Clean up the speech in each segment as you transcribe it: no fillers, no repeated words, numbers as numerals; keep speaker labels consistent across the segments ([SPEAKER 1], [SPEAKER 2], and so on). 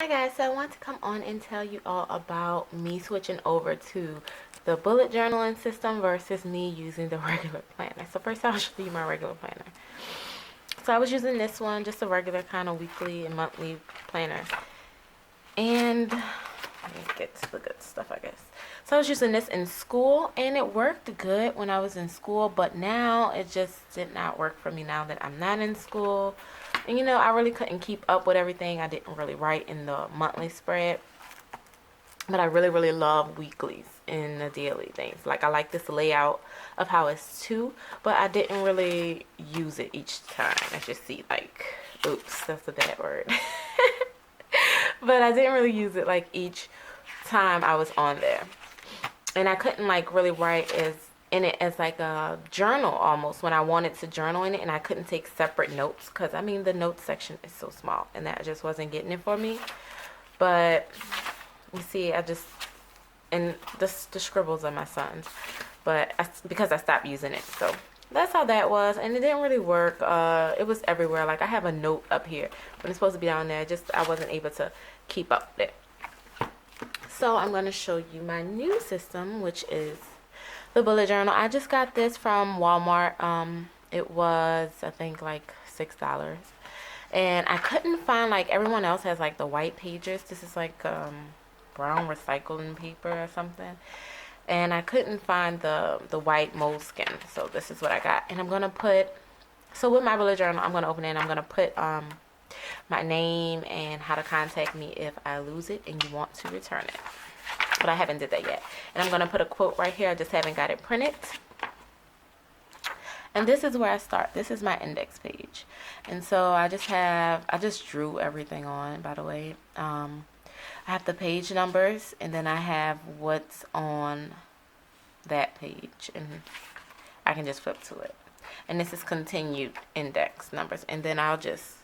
[SPEAKER 1] Hi guys, so I want to come on and tell you all about me switching over to the bullet journaling system versus me using the regular planner. So first I'll show you my regular planner. So I was using this one, just a regular kind of weekly and monthly planner. And let me get to the good stuff, I guess. So I was using this in school and it worked good when I was in school, but now it just did not work for me now that I'm not in school. And you know, I really couldn't keep up with everything. I didn't really write in the monthly spread, but I really love weeklies and the daily things. Like I like this layout of how it's two, but I didn't really use it each time. As you see, like, oops, that's a bad word. But I didn't really use it like each time I was on there. And I couldn't like really write as in it as like a journal almost when I wanted to journal in it, and I couldn't take separate notes because I mean the notes section is so small and that just wasn't getting it for me. But you see, I just, and this the scribbles are my son's, but because I stopped using it. So that's how that was, and it didn't really work. It was everywhere. Like I have a note up here when it's supposed to be down there. Just I wasn't able to keep up with it. So I'm going to show you my new system, which is the bullet journal. I just got this from Walmart. It was, I think, like $6. And I couldn't find, like everyone else has like the white pages. This is like brown recycling paper or something. And I couldn't find the white moleskin. So this is what I got. And I'm going to put, so with my bullet journal, I'm going to open it and I'm going to put my name and how to contact me if I lose it and you want to return it. But I haven't did that yet. And I'm going to put a quote right here. I just haven't got it printed. And this is where I start. This is my index page. And so I just drew everything on, by the way. I have the page numbers, and then I have what's on that page. And I can just flip to it. And this is continued index numbers. And then I just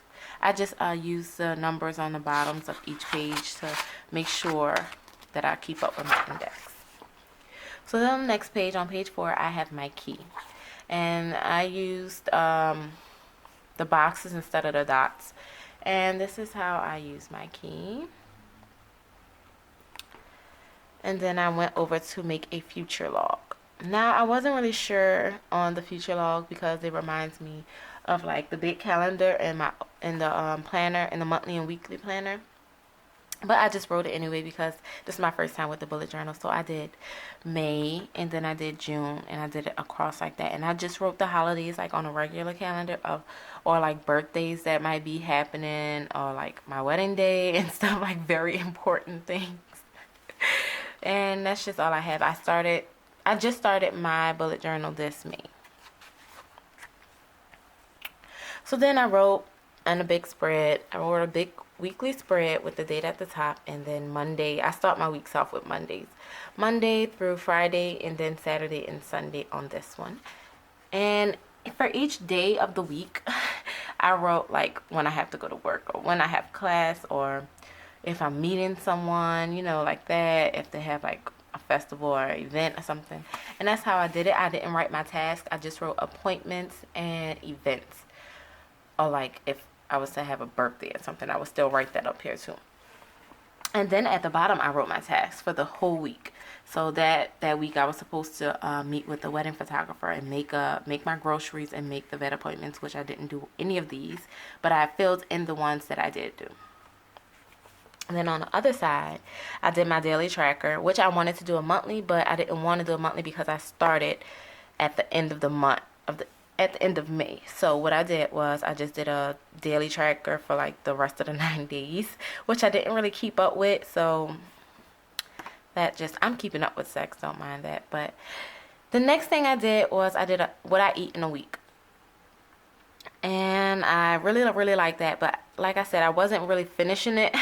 [SPEAKER 1] use the numbers on the bottoms of each page to make sure that I keep up with my index. So then on the next page, on page 4, I have my key. And I used the boxes instead of the dots. And this is how I use my key. And then I went over to make a future log. Now, I wasn't really sure on the future log because it reminds me of like the big calendar and the planner, and the monthly and weekly planner. But I just wrote it anyway because this is my first time with the bullet journal. So I did May, and then I did June, and I did it across like that. And I just wrote the holidays like on a regular calendar or like birthdays that might be happening, or like my wedding day and stuff, like very important things. And that's just all I have. I just started my bullet journal this May. So then I wrote on a big spread. I wrote a big weekly spread with the date at the top, and then Monday. I start my weeks off with Mondays. Monday through Friday, and then Saturday and Sunday on this one. And for each day of the week, I wrote like when I have to go to work, or when I have class, or if I'm meeting someone, you know, like that, if they have like a festival or event or something. And that's how I did it. I didn't write my task. I just wrote appointments and events. Or like if I was to have a birthday or something, I would still write that up here too. And then at the bottom, I wrote my tasks for the whole week. So that week, I was supposed to meet with the wedding photographer and make my groceries and make the vet appointments, which I didn't do any of these, but I filled in the ones that I did do. And then on the other side, I did my daily tracker, which I wanted to do a monthly, but I didn't want to do a monthly because I started at the end of the month at the end of May. So what I did was I just did a daily tracker for like the rest of the 9 days, which I didn't really keep up with. So that just, I'm keeping up with sex, don't mind that. But the next thing I did was I did what I eat in a week. And I really like that. But like I said, I wasn't really finishing it.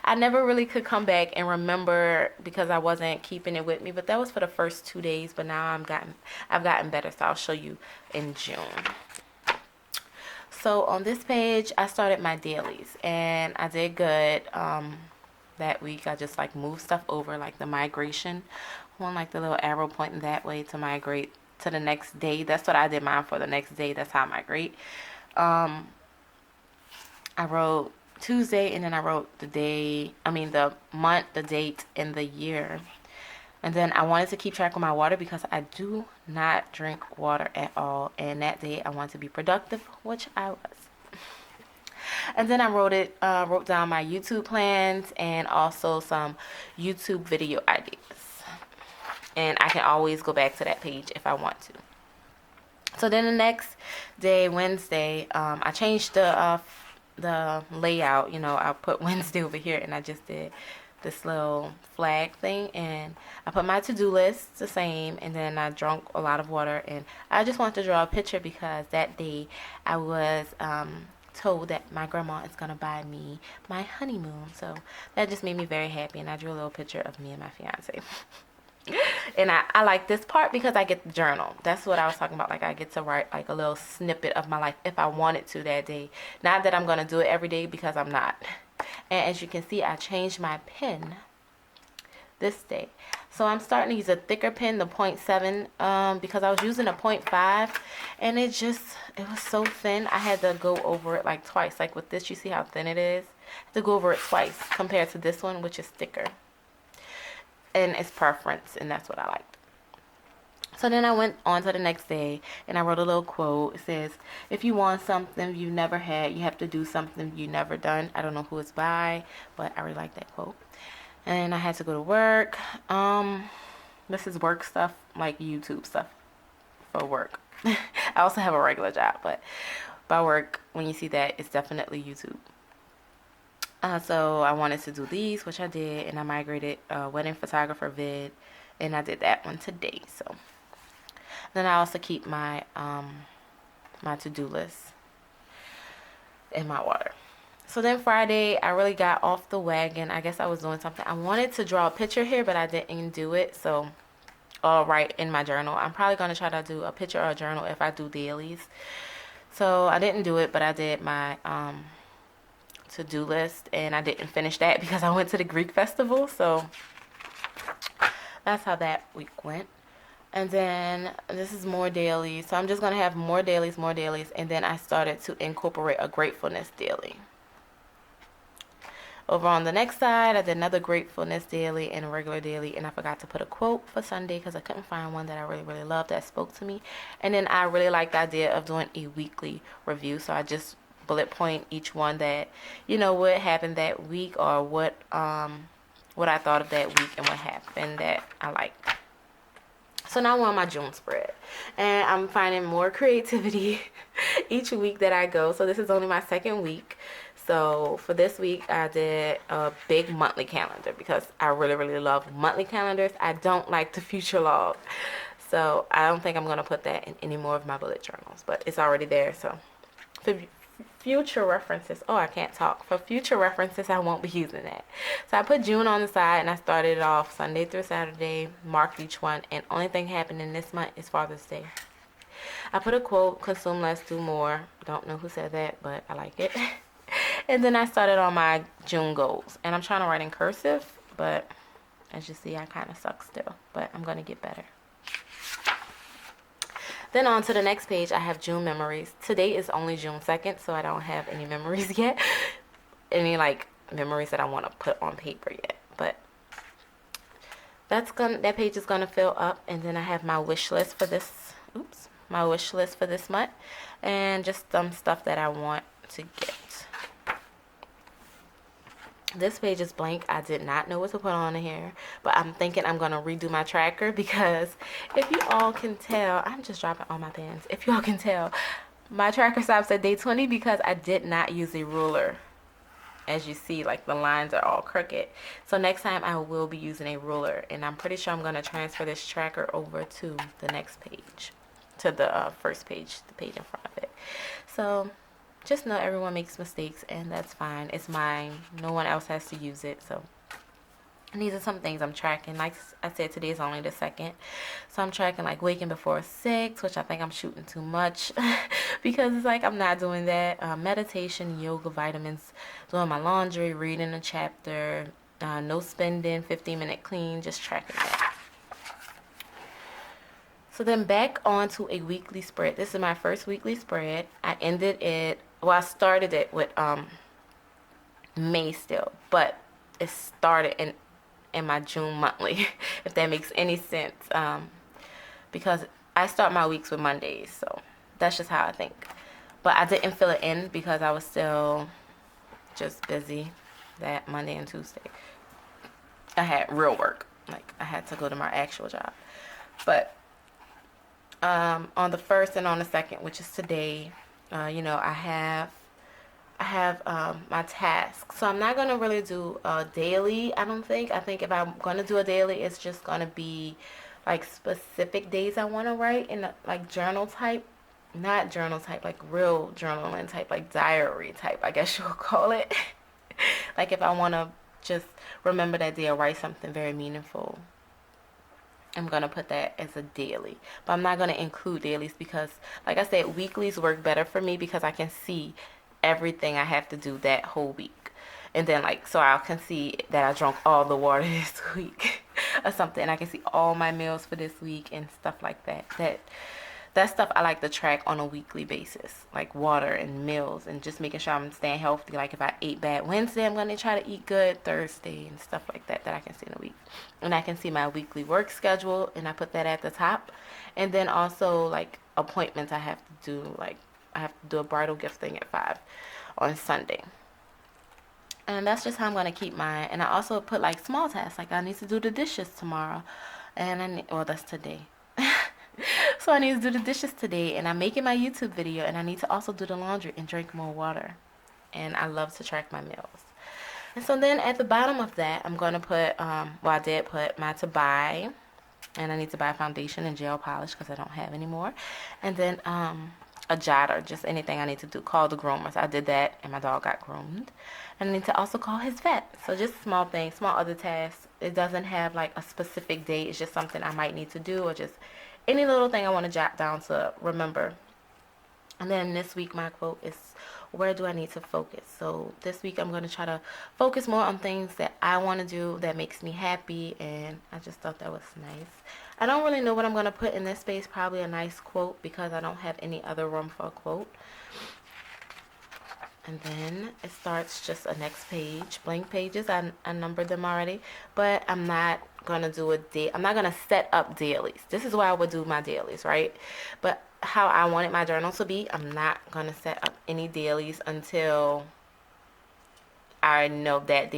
[SPEAKER 1] I never really could come back and remember because I wasn't keeping it with me. But that was for the first 2 days. But now I've gotten better. So I'll show you in June. So on this page, I started my dailies. And I did good that week. I just like moved stuff over, like the migration one, like the little arrow pointing that way to migrate to the next day. That's what I did mine for the next day. That's how I migrate. I wrote Tuesday, and then I wrote the month, the date, and the year. And then I wanted to keep track of my water because I do not drink water at all. And that day I wanted to be productive, which I was. And then I wrote down my YouTube plans and also some YouTube video ideas. And I can always go back to that page if I want to. So then the next day, Wednesday, I changed the layout. I put Wednesday over here, and I just did this little flag thing, and I put my to-do list the same, and then I drank a lot of water, and I just wanted to draw a picture because that day I was told that my grandma is gonna buy me my honeymoon, so that just made me very happy, and I drew a little picture of me and my fiance. And I like this part because I get the journal. That's what I was talking about. Like, I get to write like a little snippet of my life if I wanted to that day. Not that I'm gonna do it every day, because I'm not. And as you can see, I changed my pen this day. So I'm starting to use a thicker pen, the 0.7, because I was using a 0.5, and it was so thin. I had to go over it like twice. Like with this, you see how thin it is? I had to go over it twice compared to this one, which is thicker. And it's preference, and that's what I liked. So then I went on to the next day, and I wrote a little quote. It says, if you want something you've never had, you have to do something you've never done. I don't know who it's by, but I really like that quote. And I had to go to work. This is work stuff, like YouTube stuff for work. I also have a regular job, but by work, when you see that, it's definitely YouTube. So I wanted to do these, which I did, and I migrated wedding photographer vid, and I did that one today. So then I also keep my my to-do list and my water. So then Friday, I really got off the wagon. I guess I was doing something. I wanted to draw a picture here, but I didn't do it. So I'll write in my journal. I'm probably going to try to do a picture or a journal if I do dailies. So I didn't do it, but I did my to-do list, and I didn't finish that because I went to the Greek festival. So that's how that week went. And then this is more dailies. So I'm just going to have more dailies. And then I started to incorporate a gratefulness daily. Over on the next side, I did another gratefulness daily and a regular daily, and I forgot to put a quote for Sunday because I couldn't find one that I really, really loved that spoke to me. And then I really like the idea of doing a weekly review, so I just bullet point each one that, what happened that week, or what I thought of that week and what happened that I liked. So now I'm on my June spread, and I'm finding more creativity each week that I go. So this is only my second week. So for this week, I did a big monthly calendar because I really, really love monthly calendars. I don't like the future log. So I don't think I'm going to put that in any more of my bullet journals, but it's already there. So for future references, I can't talk. For future references, I won't be using that. So I put June on the side, and I started it off Sunday through Saturday, marked each one, and only thing happening this month is Father's Day. I put a quote, consume less, do more. Don't know who said that, but I like it. And then I started on my June goals, and I'm trying to write in cursive, but as you see, I kind of suck still, but I'm going to get better. Then on to the next page, I have June memories. Today is only June 2nd, so I don't have any memories yet. Any memories that I want to put on paper yet. But that page is gonna fill up, and then I have my wish list for this. My wish list for this month, and just some stuff that I want to get. This page is blank. I did not know what to put on here, but I'm thinking I'm going to redo my tracker because if you all can tell, I'm just dropping all my pens. If you all can tell, my tracker stops at day 20 because I did not use a ruler. As you see, the lines are all crooked. So next time I will be using a ruler, and I'm pretty sure I'm going to transfer this tracker over to the next page, to the first page, the page in front of it. So just know everyone makes mistakes, and that's fine. It's mine. No one else has to use it. So these are some things I'm tracking. Like I said, today is only the 2nd. So I'm tracking waking before 6, which I think I'm shooting too much because it's I'm not doing that. Meditation, yoga, vitamins, doing my laundry, reading a chapter, no spending, 15-minute clean, just tracking that. So then back onto a weekly spread. This is my first weekly spread. I ended it, I started it with May still, but it started in my June monthly, if that makes any sense. Because I start my weeks with Mondays, so that's just how I think. But I didn't fill it in because I was still just busy that Monday and Tuesday. I had real work. Like, I had to go to my actual job. But on the 1st and on the 2nd, which is today, I have my tasks. So I'm not going to really do a daily, I don't think. I think if I'm going to do a daily, it's just going to be like specific days I want to write in like journal type. Not journal type, like real journaling type, like diary type, I guess you'll call it. Like if I want to just remember that day or write something very meaningful, I'm going to put that as a daily. But I'm not going to include dailies because, like I said, weeklies work better for me because I can see everything I have to do that whole week. And then, like, so I can see that I drank all the water this week or something. I can see all my meals for this week and stuff like that. That stuff I like to track on a weekly basis, like water and meals and just making sure I'm staying healthy. Like if I ate bad Wednesday, I'm going to try to eat good Thursday and stuff like that I can see in a week. And I can see my weekly work schedule, and I put that at the top. And then also like appointments I have to do, like I have to do a bridal gifting at 5 on Sunday. And that's just how I'm going to keep mine. And I also put like small tasks, like I need to do the dishes tomorrow. And that's today. So I need to do the dishes today, and I'm making my YouTube video, and I need to also do the laundry and drink more water. And I love to track my meals. And so then at the bottom of that, I'm going to put, I did put my to buy, and I need to buy a foundation and gel polish because I don't have any more. And then a jotter, just anything I need to do. Call the groomers. I did that, and my dog got groomed. And I need to also call his vet. So just small things, small other tasks. It doesn't have like a specific date. It's just something I might need to do, or just any little thing I want to jot down to remember. And then this week my quote is, where do I need to focus? So this week I'm going to try to focus more on things that I want to do that makes me happy, and I just thought that was nice. I don't really know what I'm going to put in this space. Probably a nice quote because I don't have any other room for a quote. And then it starts just a next page, blank pages. I numbered them already, but I'm not gonna do I'm not gonna set up dailies. This is why I would do my dailies, right? But how I wanted my journal to be, I'm not gonna set up any dailies until I know that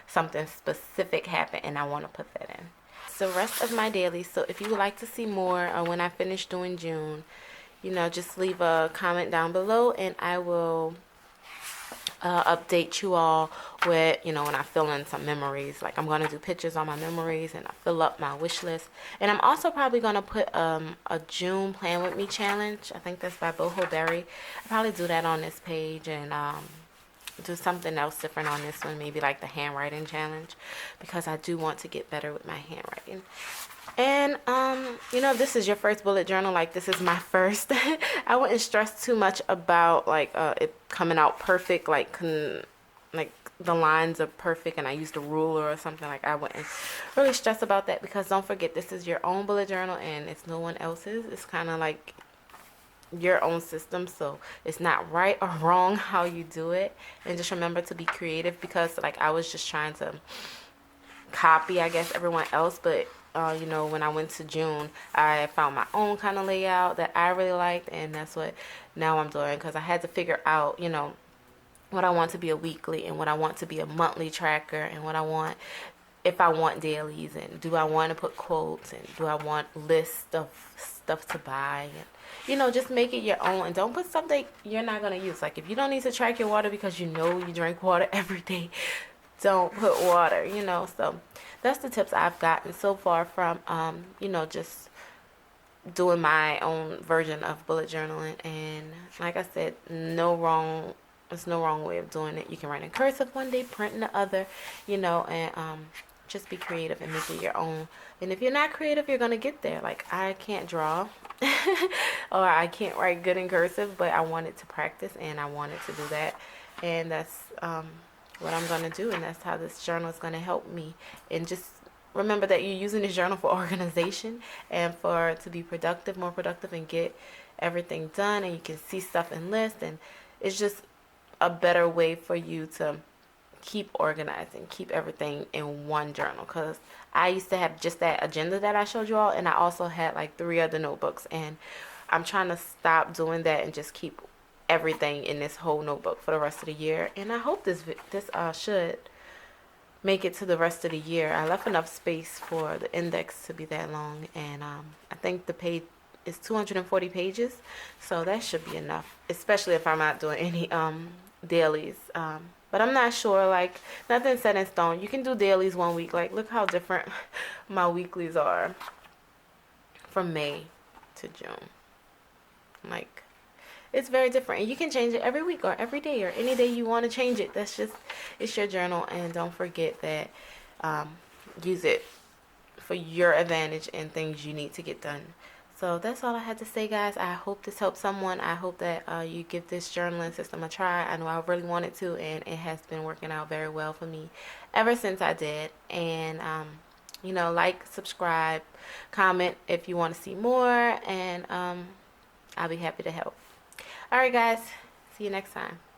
[SPEAKER 1] something specific happened and I want to put that in. So rest of my dailies. So if you would like to see more, or when I finish doing June, just leave a comment down below, and I will update you all with, when I fill in some memories. Like I'm going to do pictures on my memories, and I fill up my wish list. And I'm also probably going to put a June Plan With Me challenge. I think that's by Boho Berry. I'll probably do that on this page, and do something else different on this one, maybe like the handwriting challenge, because I do want to get better with my handwriting. And if this is your first bullet journal, like this is my first, I wouldn't stress too much about like it coming out perfect, like the lines are perfect and I used a ruler or something. Like I wouldn't really stress about that, because don't forget, this is your own bullet journal and it's no one else's. It's kind of like your own system, so it's not right or wrong how you do it. And just remember to be creative, because like I was just trying to copy, I guess, everyone else, but when I went to June, I found my own kind of layout that I really liked, and that's what now I'm doing, because I had to figure out, what I want to be a weekly and what I want to be a monthly tracker, and what I want, if I want dailies, and do I want to put quotes, and do I want lists of stuff to buy, and just make it your own, and don't put something you're not going to use. Like if you don't need to track your water because you drink water every day, don't put water, so that's the tips I've gotten so far from, just doing my own version of bullet journaling. And like I said, there's no wrong way of doing it. You can write in cursive one day, print in the other, and just be creative and make it your own. And if you're not creative, you're going to get there. Like I can't draw or I can't write good in cursive, but I wanted to practice and I wanted to do that. And that's what I'm going to do, and that's how this journal is going to help me. And just remember that you're using this journal for organization and to be productive, more productive, and get everything done, and you can see stuff and list, and it's just a better way for you to keep organizing, keep everything in one journal, because I used to have just that agenda that I showed you all, and I also had like 3 other notebooks, and I'm trying to stop doing that and just keep everything in this whole notebook for the rest of the year. And I hope this should make it to the rest of the year. I left enough space for the index to be that long, and I think the page is 240 pages, so that should be enough, especially if I'm not doing any dailies. But I'm not sure, like, nothing's set in stone. You can do dailies one week. Like, look how different my weeklies are from May to June. Like, it's very different, and you can change it every week or every day or any day you want to change it. That's just, it's your journal, and don't forget that use it for your advantage and things you need to get done. So that's all I had to say, guys. I hope this helps someone. I hope that you give this journaling system a try. I know I really wanted to, and it has been working out very well for me ever since I did. And you know, like, subscribe, comment if you want to see more, and I'll be happy to help. All right, guys. See you next time.